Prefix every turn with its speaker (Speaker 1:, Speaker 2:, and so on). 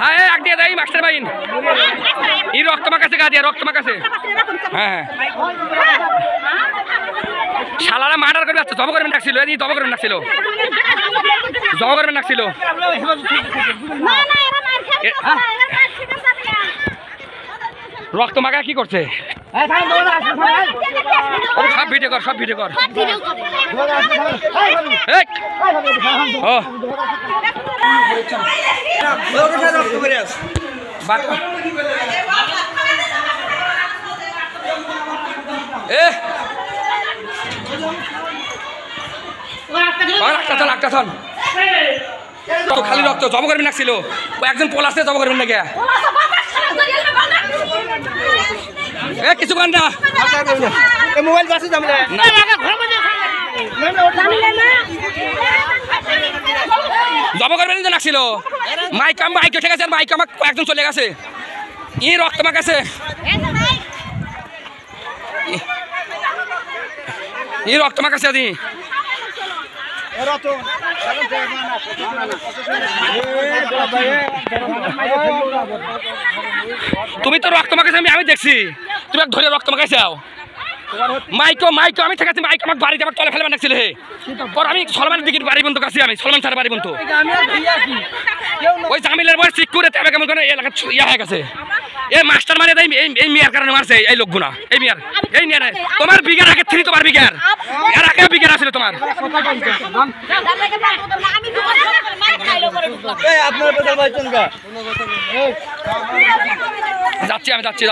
Speaker 1: হ্যাঁ এক দিয়ে দেয় মাস্টার বাইন এই রক্তমা কাছে গা দিয়া রক্তমা কাছে হ্যাঁ শালারা মার্ডার করবে আচ্ছা জব করবেন ডাকছিল এই জব করবেন ডাকছিল জব করবেন ডাকছিল রক্তমাকা কি করছে সব ভিডিও কর সব ভিডিও কর খালি রক্ত জব করবেন নাকছিল একজন পলাশে জব করবেন না কে কিছু কর না মোবাইল বাসে জব করবেন তো নাকছিল মাইক উঠে গেছে মাইক আমার একজন চলে গেছে ই রক্ত মাখ আছে ই রক্ত মাখ আছে আদি তুমি তো রক্ত মাখাইছো আমি দেখছি তুমি ধরে রক্ত মাখাইছাও মাইকো আমি থাকাছি মাইক আমার বাড়িতে আমার তলে ফেলে বানাচ্ছিল হে আমি সলমানের দিকে বাড়ি বন্ধু কাছে আমি সলমান স্যার বাড়ি বন্ধু ওই জামিলের বয়স ঠিক করে তবে কেমন করে এলাকা ইয়া হয়ে গেছে এই মাস্টার মানে এই মেয়ার কারণে মারছে এই লোকগুনা এই মেয়ার তোমার বিঘার আগে থ্রি তোমার বিঘার এর আগে বিঘার আসলে তোমার যাচ্ছি আমি যাচ্ছি